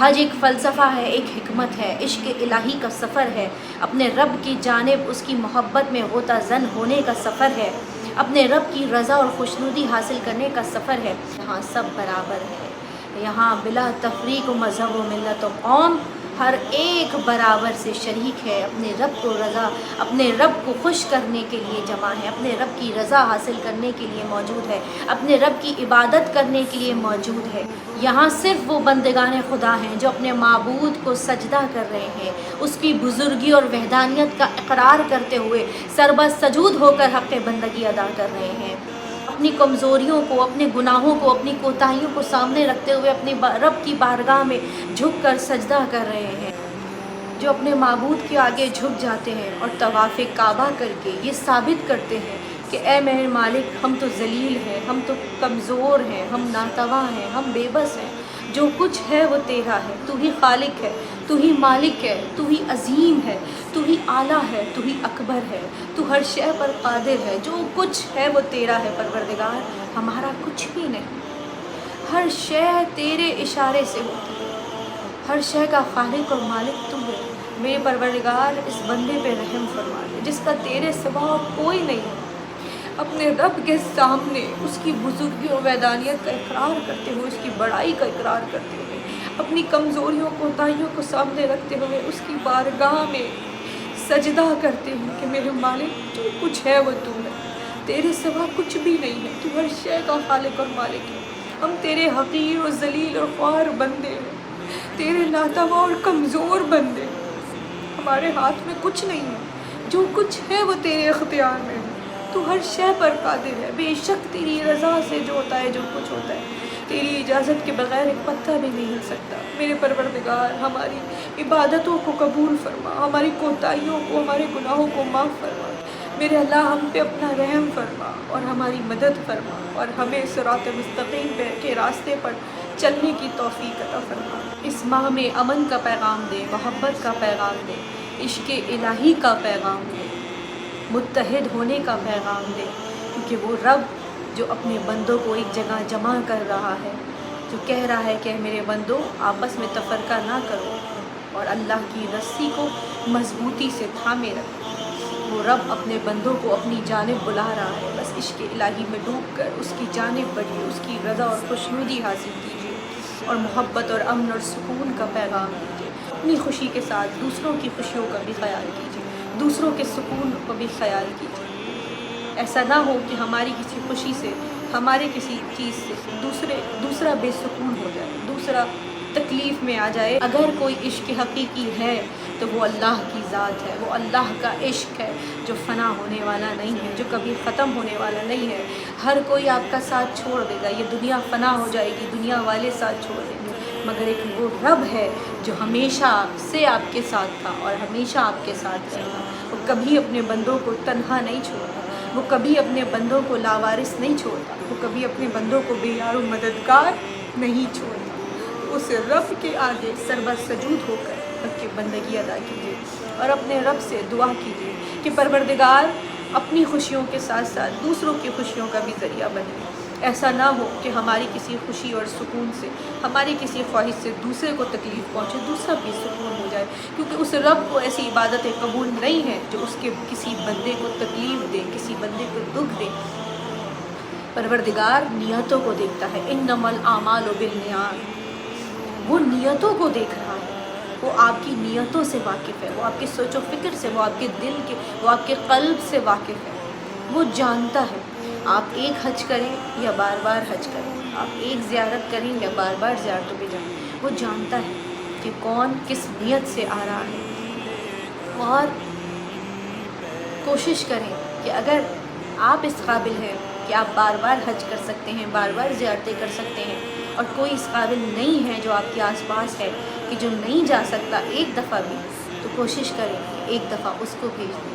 حج ایک فلسفہ ہے، ایک حکمت ہے، عشق الہی کا سفر ہے، اپنے رب کی جانب اس کی محبت میں غوطہ زن ہونے کا سفر ہے، اپنے رب کی رضا اور خوشنودی حاصل کرنے کا سفر ہے۔ یہاں سب برابر ہے، یہاں بلا تفریق و مذہب و ملت و قوم ہر ایک برابر سے شریک ہے، اپنے رب کو رضا، اپنے رب کو خوش کرنے کے لیے جمع ہے، اپنے رب کی رضا حاصل کرنے کے لیے موجود ہے، اپنے رب کی عبادت کرنے کے لیے موجود ہے۔ یہاں صرف وہ بندگان خدا ہیں جو اپنے معبود کو سجدہ کر رہے ہیں، اس کی بزرگی اور وحدانیت کا اقرار کرتے ہوئے سربسجود ہو کر حق بندگی ادا کر رہے ہیں، اپنی کمزوریوں کو، اپنے گناہوں کو، اپنی کوتاہیوں کو سامنے رکھتے ہوئے اپنے رب کی بارگاہ میں جھک کر سجدہ کر رہے ہیں، جو اپنے معبود کے آگے جھک جاتے ہیں اور طواف کعبہ کر کے یہ ثابت کرتے ہیں کہ اے میرے مالک، ہم تو ذلیل ہیں، ہم تو کمزور ہیں، ہم ناتواں ہیں، ہم بے بس ہیں، جو کچھ ہے وہ تیرا ہے، تو ہی خالق ہے، تو ہی مالک ہے، تو ہی عظیم ہے، تو ہی اعلیٰ ہے، تو ہی اکبر ہے، تو ہر شے پر قادر ہے، جو کچھ ہے وہ تیرا ہے پروردگار، ہمارا کچھ بھی نہیں، ہر شے تیرے اشارے سے ہوتی ہے، ہر شے کا خالق اور مالک تو ہے۔ میرے پروردگار اس بندے پہ رحم فرما دے جس کا تیرے سوا کوئی نہیں ہے، اپنے رب کے سامنے اس کی بزرگی و وحدانیت کا اقرار کرتے ہوئے، اس کی بڑائی کا اقرار کرتے ہوئے، اپنی کمزوریوں کوتاہیوں کو سامنے رکھتے ہوئے اس کی بارگاہ میں سجدہ کرتے ہیں کہ میرے مالک، جو کچھ ہے وہ تو ہے، تیرے سوا کچھ بھی نہیں ہے، تو ہر شے کا خالق اور مالک ہے، ہم تیرے حقیر و ذلیل اور خوار بندے ہیں، تیرے ناتواں اور کمزور بندے ہیں، ہمارے ہاتھ میں کچھ نہیں ہے، جو کچھ ہے وہ تیرے اختیار میں ہے، تو ہر شے پر قادر ہے، بے شک تیری رضا سے جو ہوتا ہے، جو کچھ ہوتا ہے، تیری اجازت کے بغیر ایک پتا بھی نہیں ہل سکتا۔ میرے پروردگار، ہماری عبادتوں کو قبول فرما، ہماری کوتاہیوں کو، ہمارے گناہوں کو معاف فرما، میرے اللہ ہم پہ اپنا رحم فرما اور ہماری مدد فرما، اور ہمیں صراط مستقیم کے راستے پر چلنے کی توفیق عطا فرما۔ اس ماہ میں امن کا پیغام دے، محبت کا پیغام دے، عشق الہی کا پیغام دے، متحد ہونے کا پیغام دے، کیونکہ وہ رب جو اپنے بندوں کو ایک جگہ جمع کر رہا ہے، جو کہہ رہا ہے کہ میرے بندوں آپس میں تفرقہ نہ کرو اور اللہ کی رسی کو مضبوطی سے تھامے رکھو، وہ رب اپنے بندوں کو اپنی جانب بلا رہا ہے، بس عشق الہی میں ڈوب کر اس کی جانب بڑھیے، اس کی رضا اور خوشنودی حاصل کیجیے اور محبت اور امن اور سکون کا پیغام دیجیے، اپنی خوشی کے ساتھ دوسروں کی خوشیوں کا بھی خیال کیجیے، دوسروں کے سکون کو بھی خیال کیجیے، ایسا نہ ہو کہ ہماری کسی خوشی سے، ہمارے کسی چیز سے دوسرا بے سکون ہو جائے، دوسرا تکلیف میں آ جائے۔ اگر کوئی عشق حقیقی ہے تو وہ اللہ کی ذات ہے، وہ اللہ کا عشق ہے جو فنا ہونے والا نہیں ہے، جو کبھی ختم ہونے والا نہیں ہے۔ ہر کوئی آپ کا ساتھ چھوڑ دے گا، یہ دنیا فنا ہو جائے گی، دنیا والے ساتھ چھوڑ دیں گے، مگر ایک وہ رب ہے جو ہمیشہ سے آپ کے ساتھ تھا اور ہمیشہ آپ کے ساتھ رہے گا۔ وہ کبھی اپنے بندوں کو تنہا نہیں چھوڑتا، وہ کبھی اپنے بندوں کو لاوارث نہیں چھوڑتا، وہ کبھی اپنے بندوں کو بے یار و مددگار نہیں چھوڑتا۔ اس رب کے آگے سربسجود ہو کر رب کی بندگی ادا کیجیے اور اپنے رب سے دعا کیجیے کہ پروردگار اپنی خوشیوں کے ساتھ ساتھ دوسروں کی خوشیوں کا بھی ذریعہ بنے۔ ایسا نہ ہو کہ ہماری کسی خوشی اور سکون سے، ہماری کسی خواہش سے دوسرے کو تکلیف پہنچے، دوسرا بھی سکون ہو جائے، کیونکہ اس رب کو ایسی عبادتیں قبول نہیں ہیں جو اس کے کسی بندے کو تکلیف دے، کسی بندے کو دکھ دے۔ پروردگار نیتوں کو دیکھتا ہے، انما الاعمال بالنیات، وہ نیتوں کو دیکھ رہا ہے، وہ آپ کی نیتوں سے واقف ہے، وہ آپ کی سوچ و فکر سے، وہ آپ کے دل کے، وہ آپ کے قلب سے واقف ہے، وہ جانتا ہے آپ ایک حج کریں یا بار بار حج کریں، آپ ایک زیارت کریں یا بار بار زیارتوں پہ جائیں، وہ جانتا ہے کہ کون کس نیت سے آ رہا ہے، اور کوشش کریں کہ اگر آپ اس قابل ہیں کہ آپ بار بار حج کر سکتے ہیں، بار بار زیارتیں کر سکتے ہیں، اور کوئی اس قابل نہیں ہے جو آپ کے آس پاس ہے کہ جو نہیں جا سکتا ایک دفعہ بھی، تو کوشش کریں کہ ایک دفعہ اس کو بھیج دیں۔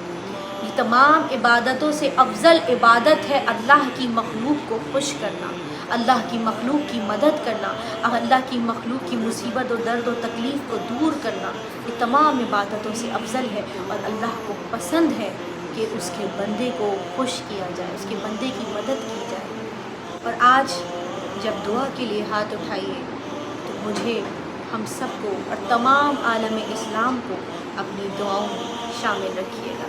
یہ تمام عبادتوں سے افضل عبادت ہے اللہ کی مخلوق کو خوش کرنا، اللہ کی مخلوق کی مدد کرنا، اللہ کی مخلوق کی مصیبت و درد و تکلیف کو دور کرنا، یہ تمام عبادتوں سے افضل ہے، اور اللہ کو پسند ہے کہ اس کے بندے کو خوش کیا جائے، اس کے بندے کی مدد کی جائے۔ اور آج جب دعا کے لیے ہاتھ اٹھائیے تو مجھے ہم سب کو اور تمام عالم اسلام کو اپنی دعاؤں میں شامل رکھیے گا۔